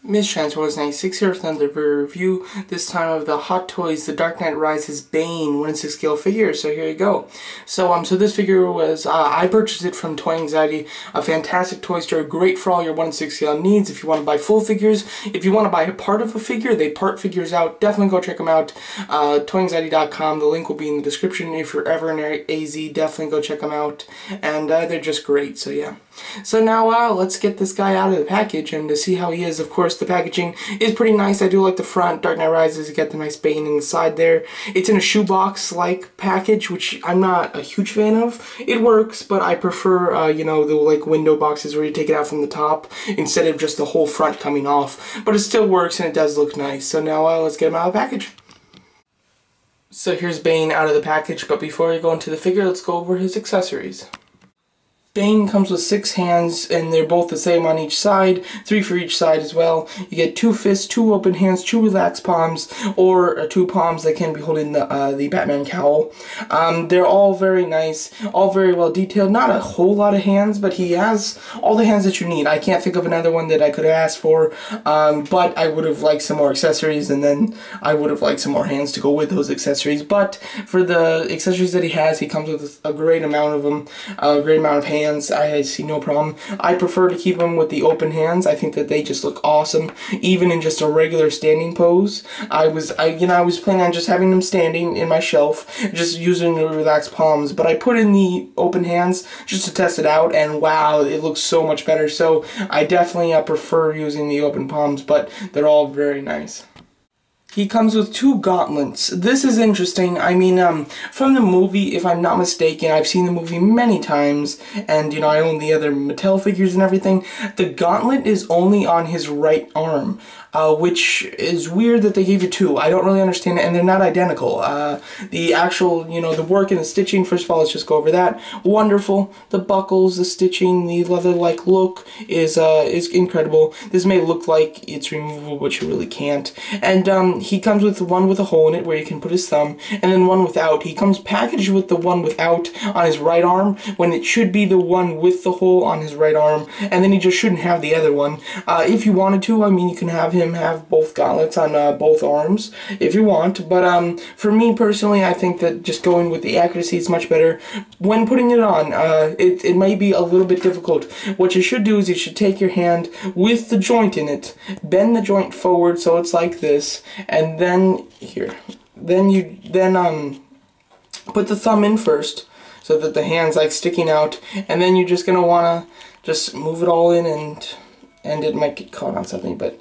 Miss Transformers96 here with another review, this time of the Hot Toys The Dark Knight Rises Bane 1 in 6 scale figure. So here you go. So this figure was, I purchased it from Toy Anxiety, a fantastic toy store, great for all your 1 in 6 scale needs. If you want to buy full figures, if you want to buy a part of a figure, they part figures out, definitely go check them out. ToyAnxiety.com, the link will be in the description. If you're ever in AZ, definitely go check them out, and they're just great, so yeah. So now let's get this guy out of the package and to see how he is. Of course, the packaging is pretty nice. I do like the front. Dark Knight Rises, you get the nice Bane in the side there. It's in a shoebox-like package, which I'm not a huge fan of. It works, but I prefer, you know, the like window boxes where you take it out from the top instead of just the whole front coming off. But it still works and it does look nice. So now let's get him out of the package. So here's Bane out of the package, but before we go into the figure, let's go over his accessories. Bane comes with 6 hands, and they're both the same on each side, 3 for each side as well. You get 2 fists, 2 open hands, 2 relaxed palms, or 2 palms that can be holding the Batman cowl. They're all very nice, all very well detailed. Not a whole lot of hands, but he has all the hands that you need. I can't think of another one that I could have asked for, but I would have liked some more accessories, and then I would have liked some more hands to go with those accessories. But for the accessories that he has, he comes with a great amount of them, a great amount of hands. I see no problem. I prefer to keep them with the open hands. I think that they just look awesome, even in just a regular standing pose. I was planning on just having them standing in my shelf, just using the relaxed palms, but I put in the open hands just to test it out, and wow, it looks so much better. So I definitely prefer using the open palms, but they're all very nice. He comes with 2 gauntlets. This is interesting. I mean, from the movie, if I'm not mistaken, I've seen the movie many times, and, you know, I own the other Mattel figures and everything. The gauntlet is only on his right arm, which is weird that they gave you 2. I don't really understand it, and they're not identical. The actual, you know, the work and the stitching, first of all, let's just go over that. Wonderful. The buckles, the stitching, the leather-like look is incredible. This may look like it's removable, but you really can't. And, he comes with one with a hole in it where you can put his thumb, and then one without. He comes packaged with the one without on his right arm, when it should be the one with the hole on his right arm, and then he just shouldn't have the other one. If you wanted to, I mean, you can have him have both gauntlets on both arms, if you want, but for me personally, I think that just going with the accuracy is much better. When putting it on, it may be a little bit difficult. What you should do is you should take your hand with the joint in it, bend the joint forward so it's like this, and then put the thumb in first so that the hand's like sticking out, and then you're just gonna wanna just move it all in, and it might get caught on something, but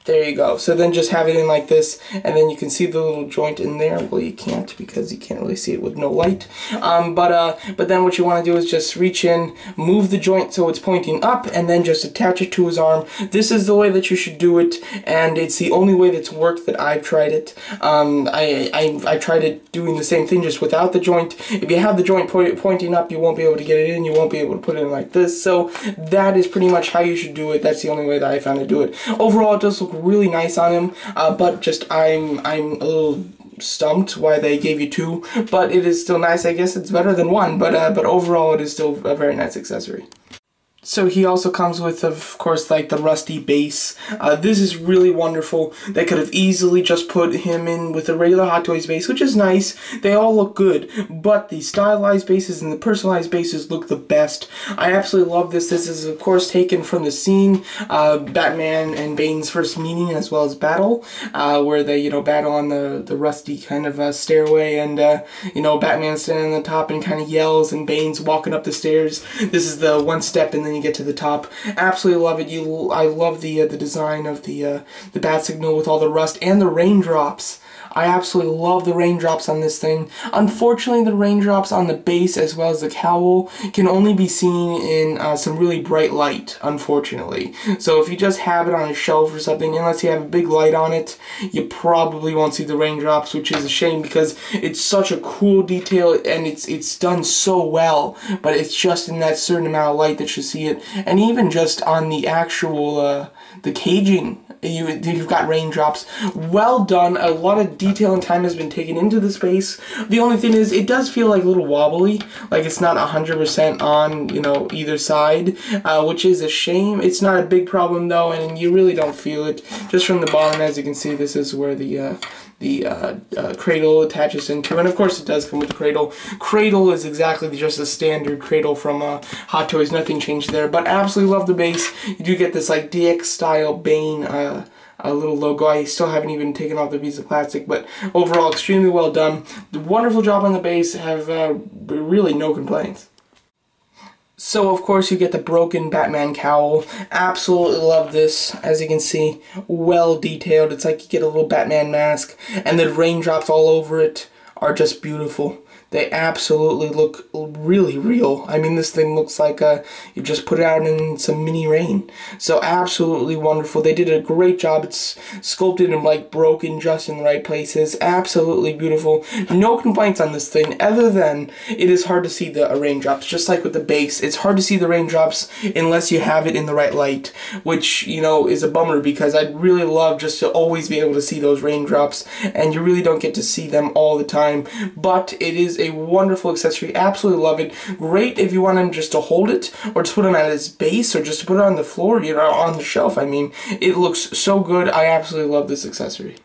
there you go. So then just have it in like this, and then you can see the little joint in there. Well, you can't because you can't really see it with no light. But then what you want to do is just reach in, move the joint so it's pointing up, and then just attach it to his arm. This is the way that you should do it, and it's the only way that's worked that I've tried it. I tried it doing the same thing just without the joint. If you have the joint pointing up, you won't be able to get it in. You won't be able to put it in like this. So that is pretty much how you should do it. That's the only way that I found to do it. Overall, it does look really nice on him, but just I'm a little stumped why they gave you 2, but it is still nice. I guess it's better than 1, but overall it is still a very nice accessory. So he also comes with, of course, like the rusty base. This is really wonderful. They could have easily just put him in with a regular Hot Toys base, which is nice. They all look good, but the stylized bases and the personalized bases look the best. I absolutely love this. This is, of course, taken from the scene, Batman and Bane's first meeting as well as battle, where they, you know, battle on the rusty kind of stairway, and, you know, Batman's standing on the top and kind of yells, and Bane's walking up the stairs. This is the one step, and then you get to the top. Absolutely love it. I love the design of the bat signal with all the rust and the raindrops. I absolutely love the raindrops on this thing. Unfortunately, the raindrops on the base as well as the cowl can only be seen in some really bright light, unfortunately. So if you just have it on a shelf or something, unless you have a big light on it, you probably won't see the raindrops, which is a shame because it's such a cool detail and it's done so well, but it's just in that certain amount of light that you see it. And even just on the actual the caging. You've got raindrops. Well done. A lot of detail and time has been taken into the space. The only thing is, it does feel like a little wobbly, like it's not 100% on, you know, either side, which is a shame. It's not a big problem though, and you really don't feel it. Just from the bottom, as you can see, this is where the cradle attaches into, and of course it does come with the cradle. Cradle is exactly just a standard cradle from Hot Toys, nothing changed there, but absolutely love the base. You do get this like DX style Bane a little logo. I still haven't even taken off the piece of plastic, but overall extremely well done. Wonderful job on the base, have really no complaints. So of course you get the broken Batman cowl. Absolutely love this. As you can see, well detailed. It's like you get a little Batman mask, and the raindrops all over it are just beautiful. They absolutely look really real. I mean, this thing looks like you just put it out in some mini rain. So absolutely wonderful. They did a great job. It's sculpted and like broken just in the right places. Absolutely beautiful. No complaints on this thing, other than it is hard to see the raindrops. Just like with the base, it's hard to see the raindrops unless you have it in the right light, which, you know, is a bummer, because I'd really love just to always be able to see those raindrops, and you really don't get to see them all the time. But it is a wonderful accessory. Absolutely love it. Great if you want him just to hold it, or to put him at his base, or just to put it on the floor, you know, on the shelf. I mean, it looks so good. I absolutely love this accessory.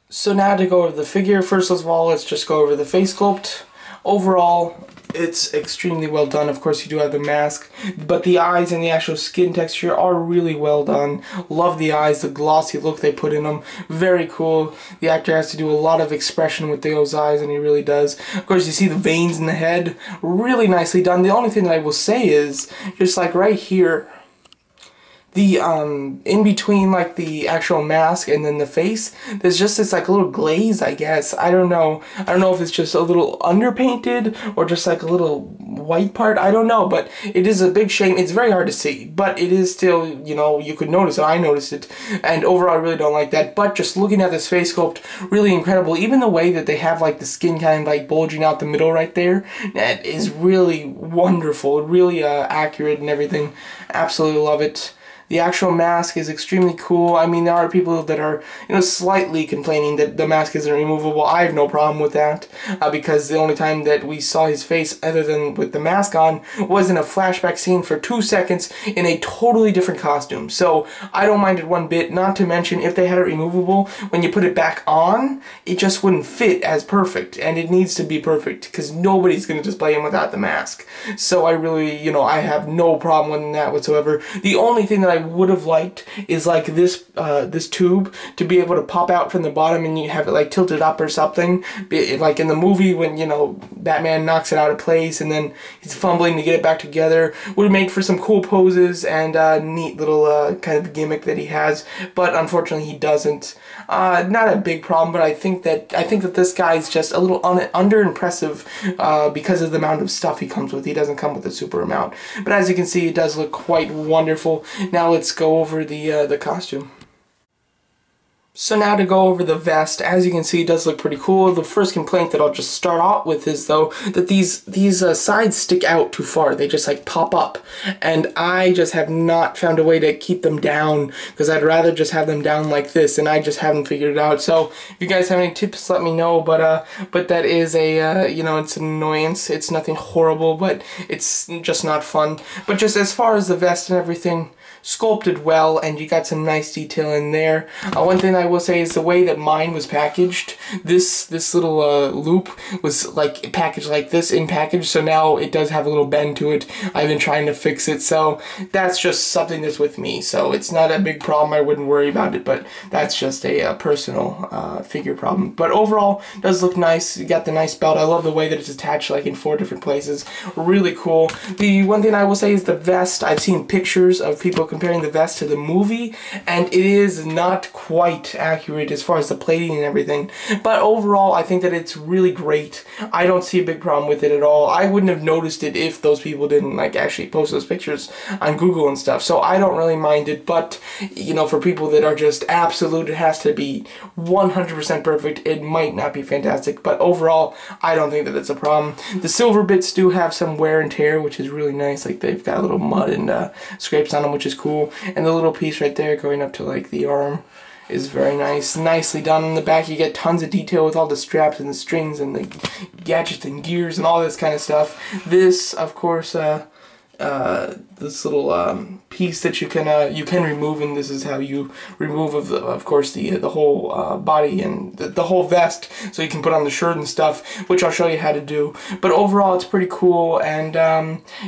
So now to go over the figure. First of all, let's just go over the face sculpt. Overall, it's extremely well done. Of course, you do have the mask, but the eyes and the actual skin texture are really well done. Love the eyes, the glossy look they put in them. Very cool. The actor has to do a lot of expression with those eyes, and he really does. Of course, you see the veins in the head. Really nicely done. The only thing that I will say is, just like right here, the in between like the actual mask and then the face, there's just this like little glaze, I guess. I don't know if it's just a little underpainted or just like a little white part. I don't know, but it is a big shame. It's very hard to see, but it is still, you know, you could notice it. I noticed it, and overall I really don't like that. But just looking at this face sculpt, really incredible. Even the way that they have like the skin kind of like bulging out the middle right there, that is really wonderful. Really accurate and everything. Absolutely love it. The actual mask is extremely cool. I mean, there are people that are, you know, slightly complaining that the mask isn't removable. I have no problem with that, because the only time that we saw his face, other than with the mask on, was in a flashback scene for 2 seconds in a totally different costume. So I don't mind it one bit. Not to mention, if they had it removable, when you put it back on, it just wouldn't fit as perfect, and it needs to be perfect, because nobody's going to display him without the mask. So I really, you know, I have no problem with that whatsoever. The only thing that I would have liked is like this this tube to be able to pop out from the bottom, and you have it like tilted up or something, like in the movie when, you know, Batman knocks it out of place and then he's fumbling to get it back together. Would have made for some cool poses and neat little kind of gimmick that he has, but unfortunately he doesn't. Not a big problem, but I think that this guy is just a little under impressive because of the amount of stuff he comes with. He doesn't come with a super amount, but as you can see, it does look quite wonderful. Now let's go over the costume. So now to go over the vest. As you can see, it does look pretty cool. The first complaint that I'll just start off with is, though, that these sides stick out too far. They just like pop up, and I just have not found a way to keep them down, because I'd rather just have them down like this, and I just haven't figured it out. So if you guys have any tips, let me know. But that is a you know, it's an annoyance. It's nothing horrible, but it's just not fun. But just as far as the vest and everything, sculpted well, and you got some nice detail in there. One thing I will say is the way that mine was packaged. This little loop was like packaged like this in package, so now it does have a little bend to it. I've been trying to fix it, so that's just something that's with me. So it's not a big problem. I wouldn't worry about it, but that's just a personal figure problem. But overall, it does look nice. You got the nice belt. I love the way that it's attached like in 4 different places. Really cool. The one thing I will say is the vest. I've seen pictures of people comparing the vest to the movie, and it is not quite accurate as far as the plating and everything, but overall I think that it's really great. I don't see a big problem with it at all. I wouldn't have noticed it if those people didn't like actually post those pictures on Google and stuff, so I don't really mind it. But you know, for people that are just absolute, it has to be 100% perfect, it might not be fantastic, but overall I don't think that it's a problem. The silver bits do have some wear and tear, which is really nice. Like, they've got a little mud and scrapes on them, which is cool. cool. And the little piece right there going up to like the arm is very nice. Nicely done. On the back you get tons of detail with all the straps and the strings and the gadgets and gears and all this kind of stuff. This, of course, this little piece that you can remove, and this is how you remove, of course, the whole body and the whole vest, so you can put on the shirt and stuff, which I'll show you how to do. But overall, it's pretty cool, and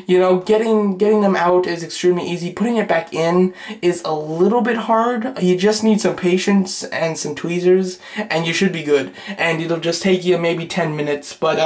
you know, getting them out is extremely easy. Putting it back in is a little bit hard. You just need some patience and some tweezers, and you should be good. And it'll just take you maybe 10 minutes. But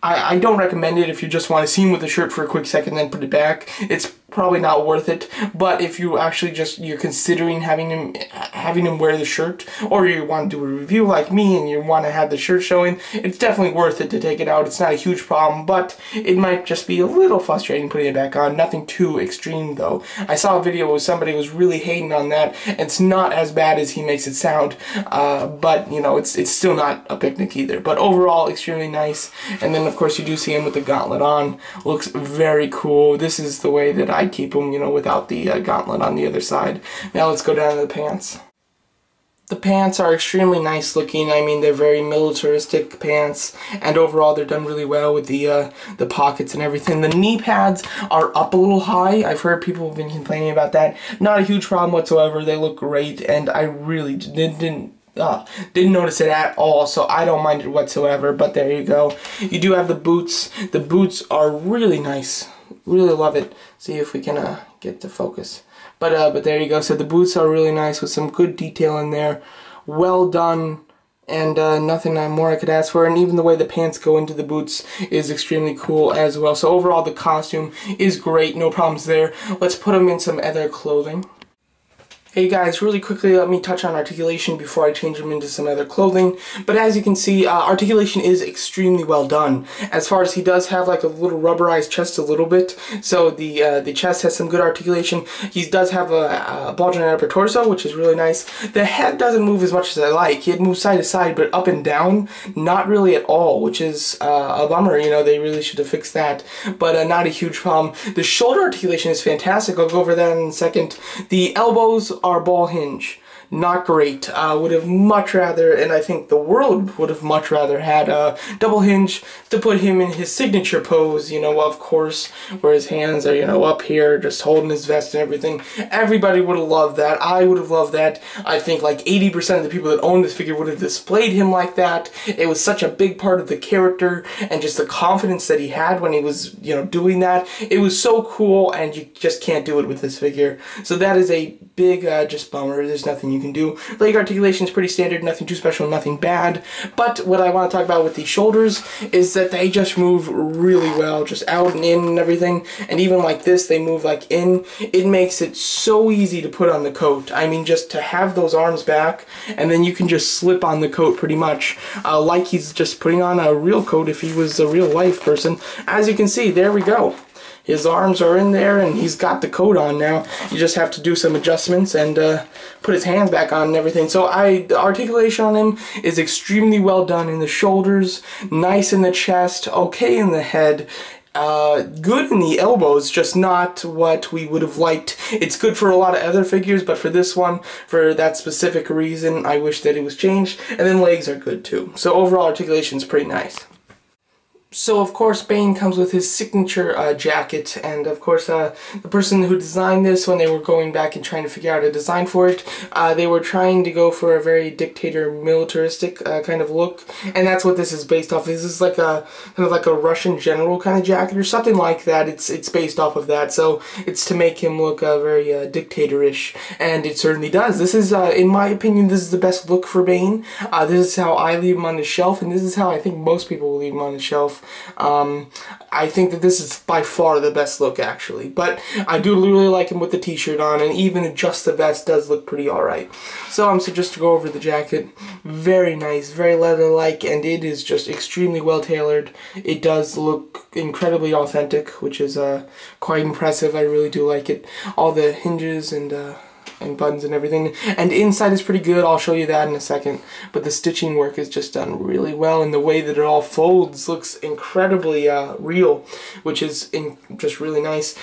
I don't recommend it if you just want to see him with the shirt for a quick second, then put it back. It's probably not worth it. But if you actually you're considering having him wear the shirt, or you want to do a review like me and you want to have the shirt showing, it's definitely worth it to take it out. It's not a huge problem, but it might just be a little frustrating putting it back on. Nothing too extreme though. I saw a video where somebody was really hating on that. It's not as bad as he makes it sound, but you know, it's still not a picnic either. But overall, extremely nice. And then of course you do see him with the gauntlet on. Looks very cool. This is the way that I keep him, you know, without the gauntlet on the other side. Now let's go down to the pants. The pants are extremely nice looking. I mean, they're very militaristic pants, and overall they're done really well with the pockets and everything. The knee pads are up a little high. I've heard people have been complaining about that. Not a huge problem whatsoever. They look great, and I really didn't notice it at all, so I don't mind it whatsoever. But there you go. You do have the boots. The boots are really nice. Really love it. See if we can get to focus. But there you go. So the boots are really nice with some good detail in there. Well done, and nothing more I could ask for. And even the way the pants go into the boots is extremely cool as well. So overall, the costume is great. No problems there. Let's put them in some other clothing. Hey guys, really quickly let me touch on articulation before I change them into some other clothing. But as you can see, articulation is extremely well done. As far as he does have like a little rubberized chest a little bit, so the chest has some good articulation. He does have a bulging upper torso, which is really nice. The head doesn't move as much as I like. It moves side to side, but up and down, not really at all, which is a bummer. You know, they really should have fixed that, but not a huge problem. The shoulder articulation is fantastic. I'll go over that in a second. The elbows are ball hinge. Not great. Would have much rather, and I think the world would have much rather had a double hinge to put him in his signature pose, you know, of course, where his hands are, you know, up here, just holding his vest and everything. Everybody would have loved that. I would have loved that. I think like 80% of the people that own this figure would have displayed him like that. It was such a big part of the character and just the confidence that he had when he was, you know, doing that. It was so cool, and you just can't do it with this figure. So that is a big, just bummer. There's nothing you can do. Leg articulation is pretty standard, nothing too special, nothing bad. But what I want to talk about with the shoulders is that they just move really well, just out and in and everything. And even like this, they move like in. It makes it so easy to put on the coat. I mean, just to have those arms back, and then you can just slip on the coat pretty much, like he's just putting on a real coat if he was a real life person. As you can see, there we go. His arms are in there, and he's got the coat on now. You just have to do some adjustments and put his hands back on and everything. So the articulation on him is extremely well done in the shoulders, nice in the chest, okay in the head. Good in the elbows, just not what we would have liked. It's good for a lot of other figures, but for this one, for that specific reason, I wish that it was changed. And then legs are good too. So overall articulation is pretty nice. So of course Bane comes with his signature jacket, and of course the person who designed this, when they were going back and trying to figure out a design for it, they were trying to go for a very dictator militaristic kind of look, and that's what this is based off. This is like a kind of like a Russian general kind of jacket or something like that. It's based off of that, so it's to make him look very dictatorish, and it certainly does. This is, in my opinion, this is the best look for Bane. This is how I leave him on the shelf, and this is how I think most people will leave him on the shelf. I think that this is by far the best look, actually, but I do really like him with the t-shirt on, and even just the vest does look pretty alright. So just to go over the jacket, very nice, very leather-like, and it is just extremely well tailored. It does look incredibly authentic, which is quite impressive. I really do like it. All the hinges and and buttons and everything. And inside is pretty good. I'll show you that in a second. But the stitching work is just done really well, and the way that it all folds looks incredibly real, which is just really nice.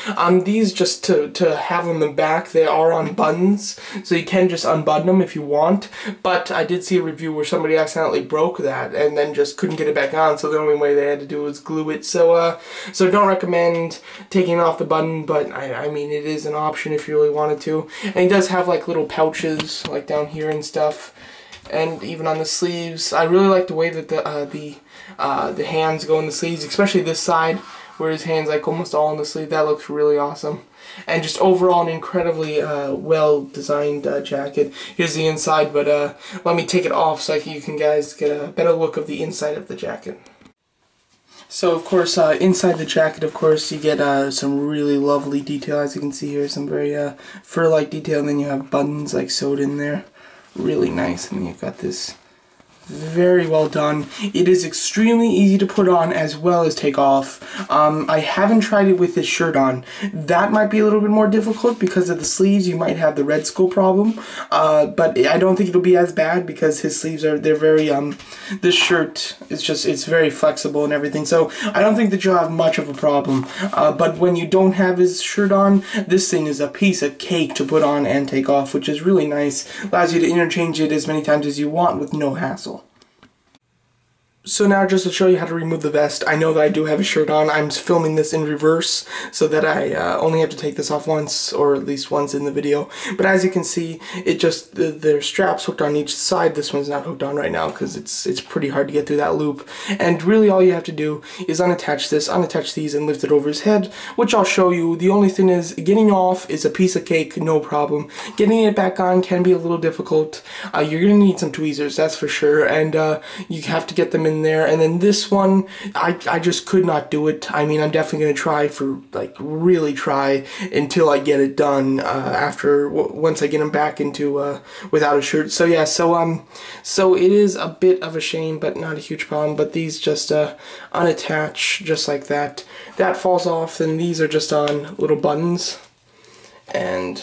These, just to have on the back, they are on buttons, so you can just unbutton them if you want. But I did see a review where somebody accidentally broke that and then just couldn't get it back on, so the only way they had to do was glue it. So don't recommend taking off the button, but I mean, it is an option if you really wanted to. And he does have like little pouches like down here and stuff, and even on the sleeves. I really like the way that the hands go in the sleeves, especially this side where his hands like almost all in the sleeve. That looks really awesome. And just overall an incredibly well designed jacket. Here's the inside, but let me take it off so you can guys get a better look of the inside of the jacket. So of course, inside the jacket, of course, you get some really lovely detail. As you can see here, some very fur-like detail, and then you have buttons like sewed in there. Really nice. And then you've got this very well done. It is extremely easy to put on as well as take off. I haven't tried it with this shirt on. That might be a little bit more difficult because of the sleeves. You might have the red skull problem, but I don't think it'll be as bad because his sleeves they're very this shirt is it's very flexible and everything, so I don't think that you'll have much of a problem. But when you don't have his shirt on, this thing is a piece of cake to put on and take off, which is really nice. Allows you to interchange it as many times as you want with no hassle. So now, just to show you how to remove the vest, I know that I do have a shirt on. I'm filming this in reverse so that I only have to take this off once, or at least once in the video. But as you can see, it just, there's straps hooked on each side. This one's not hooked on right now because it's pretty hard to get through that loop. And really all you have to do is unattach this, unattach these, and lift it over his head, which I'll show you. The only thing is, getting off is a piece of cake, no problem. Getting it back on can be a little difficult. You're going to need some tweezers, that's for sure, and you have to get them in there. And then this one, I just could not do it. I mean, I'm definitely going to try really try until I get it done once I get him back into without a shirt. So yeah, so it is a bit of a shame, but not a huge problem. But these just unattach just like that. That falls off, and these are just on little buttons, and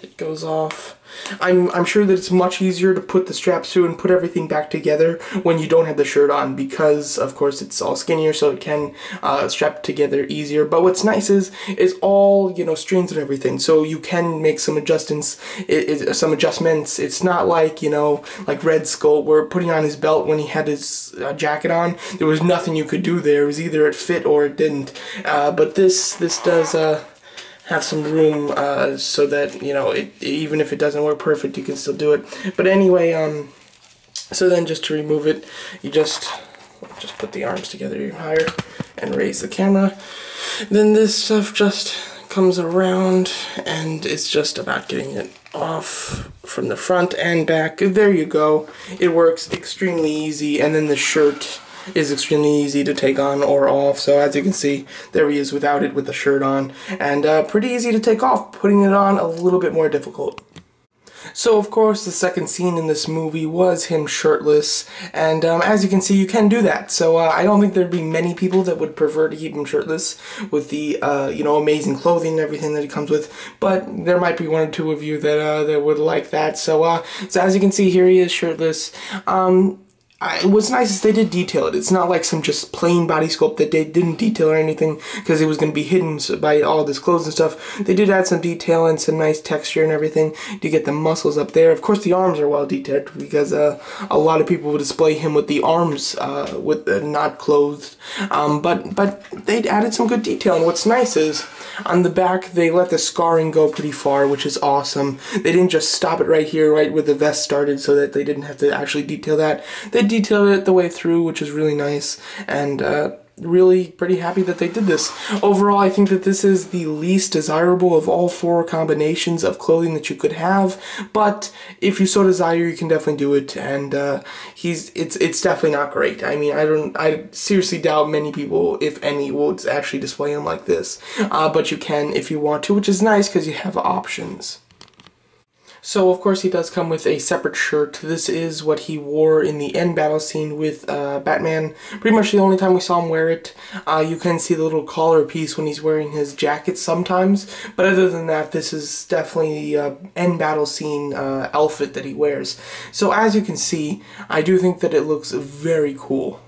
it goes off. I'm sure that it's much easier to put the straps through and put everything back together when you don't have the shirt on, because of course it's all skinnier, so it can strap together easier. But what's nice is all, you know, strings and everything, so you can make some adjustments. Some adjustments. It's not like, you know, like Red Skull, where putting on his belt when he had his jacket on, there was nothing you could do there. It was either it fit or it didn't. But this does have some room so that, you know, even if it doesn't work perfect, you can still do it. But anyway, so then just to remove it, you just put the arms together even higher and raise the camera. Then this stuff just comes around, and it's just about getting it off from the front and back. There you go. It works extremely easy, and then the shirt is extremely easy to take on or off. So as you can see, there he is without it, with the shirt on, and pretty easy to take off. Putting it on, a little bit more difficult. So of course the second scene in this movie was him shirtless, and as you can see, you can do that. So I don't think there'd be many people that would prefer to keep him shirtless with the you know, amazing clothing and everything that he comes with, but there might be one or two of you that would like that. So so as you can see, here he is shirtless. What's nice is they did detail it. It's not like some just plain body sculpt that they didn't detail or anything because it was going to be hidden by all this clothes and stuff. They did add some detail and some nice texture and everything to get the muscles up there. Of course, the arms are well detailed because a lot of people would display him with the arms not clothed. But they added some good detail. And what's nice is on the back they let the scarring go pretty far, which is awesome. They didn't just stop it right here, right where the vest started, so that they didn't have to actually detail that. They detailed it the way through, which is really nice, and really pretty happy that they did this. Overall, I think that this is the least desirable of all four combinations of clothing that you could have, but if you so desire, you can definitely do it, and it's definitely not great. I mean, I seriously doubt many people, if any, will actually display them like this, but you can if you want to, which is nice because you have options. So of course he does come with a separate shirt. This is what he wore in the end battle scene with Batman. Pretty much the only time we saw him wear it. You can see the little collar piece when he's wearing his jacket sometimes. But other than that, this is definitely the end battle scene outfit that he wears. So as you can see, I do think that it looks very cool.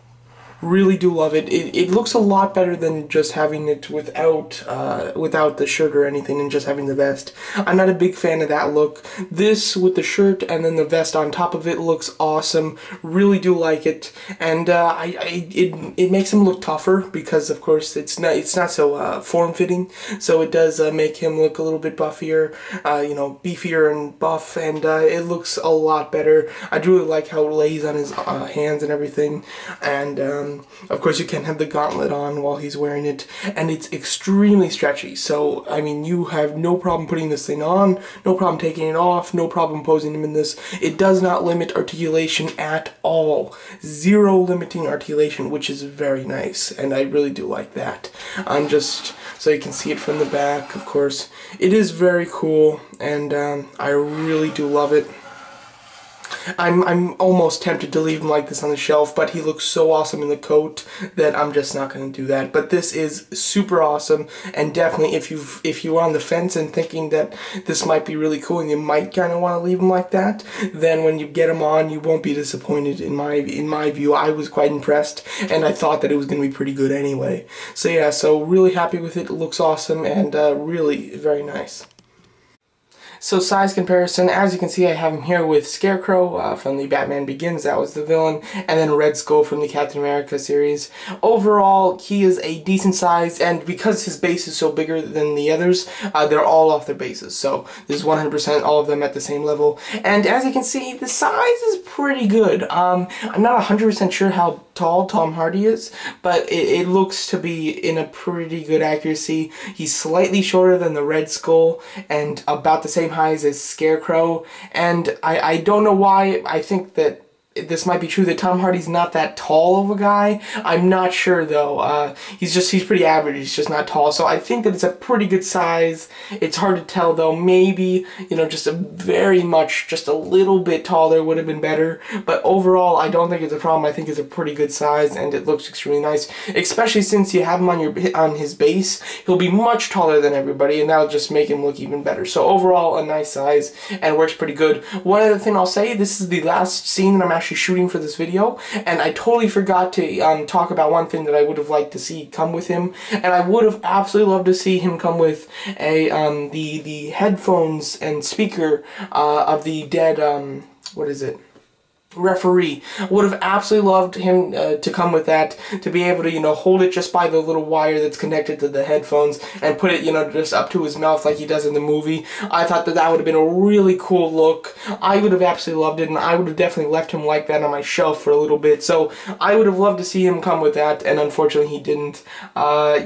Really do love it. It looks a lot better than just having it without the shirt or anything and just having the vest. I'm not a big fan of that look. This with the shirt and then the vest on top of it looks awesome. Really do like it, and it makes him look tougher because of course it's not so form-fitting. So it does make him look a little bit buffier, you know, beefier and buff, and it looks a lot better. I do really like how it lays on his hands and everything, and of course you can have the gauntlet on while he's wearing it, and it's extremely stretchy. So I mean, you have no problem putting this thing on, no problem taking it off, no problem posing him in this. It does not limit articulation at all. Zero limiting articulation, which is very nice, and I really do like that. Just so you can see it from the back, of course. It is very cool, and I really do love it. I'm almost tempted to leave him like this on the shelf, but he looks so awesome in the coat that I'm just not going to do that. But this is super awesome, and definitely if you're on the fence and thinking that this might be really cool and you might kind of want to leave him like that, then when you get him on, you won't be disappointed. In my view, I was quite impressed, and I thought that it was going to be pretty good anyway. So yeah, so really happy with it. It looks awesome and really very nice. So size comparison, as you can see, I have him here with Scarecrow from the Batman Begins, that was the villain, and then Red Skull from the Captain America series. Overall, he is a decent size, and because his base is so bigger than the others, they're all off their bases. So this is 100% all of them at the same level. And as you can see, the size is pretty good. I'm not 100% sure how tall Tom Hardy is, but it looks to be in a pretty good accuracy. He's slightly shorter than the Red Skull, and about the same height as Scarecrow, and I don't know why. I think that this might be true that Tom Hardy's not that tall of a guy. I'm not sure though. He's pretty average. He's just not tall. So I think that it's a pretty good size. It's hard to tell though. Maybe, you know, just a little bit taller would have been better. But overall, I don't think it's a problem. I think it's a pretty good size, and it looks extremely nice. Especially since you have him on his base, he'll be much taller than everybody, and that'll just make him look even better. So overall, a nice size, and works pretty good. One other thing I'll say: this is the last scene that I'm actually shooting for this video, and I totally forgot to talk about one thing that I would have liked to see come with him, and I would have absolutely loved to see him come with a the headphones and speaker of the dead what is it? Referee. Would have absolutely loved him to come with that, to be able to, you know, hold it just by the little wire that's connected to the headphones and put it, you know, just up to his mouth like he does in the movie. I thought that would have been a really cool look. I would have absolutely loved it, and I would have definitely left him like that on my shelf for a little bit. So I would have loved to see him come with that, and unfortunately he didn't.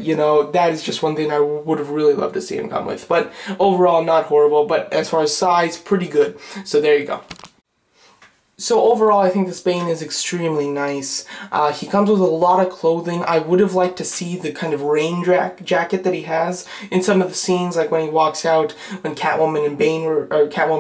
You know, that is just one thing I would have really loved to see him come with. But overall, not horrible, but as far as size, pretty good. So there you go. So overall, I think this Bane is extremely nice. He comes with a lot of clothing. I would have liked to see the kind of rain jacket that he has in some of the scenes, like when he walks out, when Catwoman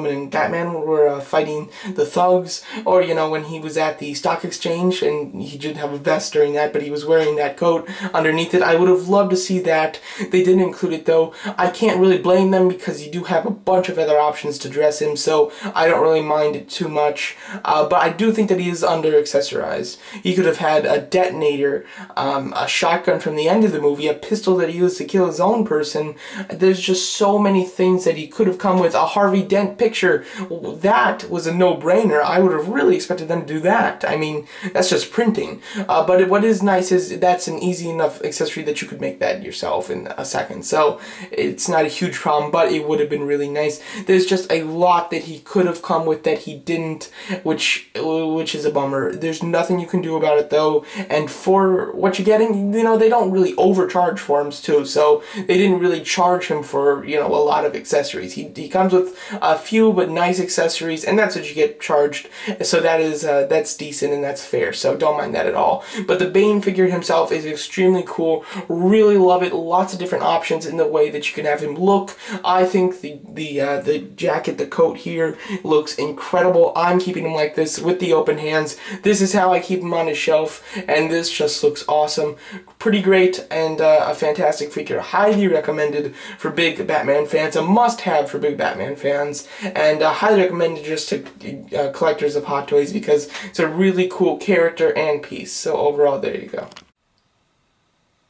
and Batman were fighting the thugs, or, you know, when he was at the stock exchange and he did have a vest during that, but he was wearing that coat underneath it. I would have loved to see that. They didn't include it though. I can't really blame them because you do have a bunch of other options to dress him, so I don't really mind it too much. But I do think that he is under-accessorized. He could have had a detonator, a shotgun from the end of the movie, a pistol that he used to kill his own person. There's just so many things that he could have come with. A Harvey Dent picture, that was a no-brainer. I would have really expected them to do that. I mean, that's just printing. But what is nice is that's an easy enough accessory that you could make that yourself in a second. So it's not a huge problem, but it would have been really nice. There's just a lot that he could have come with that he didn't, which which is a bummer. There's nothing you can do about it though, and for what you're getting, you know, they don't really overcharge for him too, so they didn't really charge him for, you know, a lot of accessories. He comes with a few but nice accessories, and that's what you get charged, so that's decent and that's fair, so don't mind that at all. But the Bane figure himself is extremely cool. Really love it. Lots of different options in the way that you can have him look. I think the jacket, the coat here looks incredible. I'm keeping him like this with the open hands. This is how I keep him on his shelf, and this just looks awesome. Pretty great, and a fantastic figure. Highly recommended for big Batman fans. A must-have for big Batman fans, and highly recommended just to collectors of Hot Toys because it's a really cool character and piece. So overall, there you go.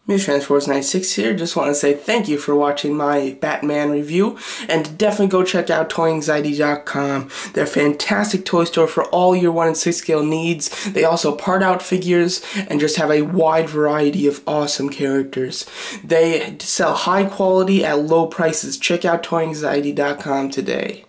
MrTransforce96 here. Just want to say thank you for watching my Batman review, and definitely go check out toyanxiety.com. They're a fantastic toy store for all your 1 in 6 scale needs. They also part out figures and just have a wide variety of awesome characters. They sell high quality at low prices. Check out toyanxiety.com today.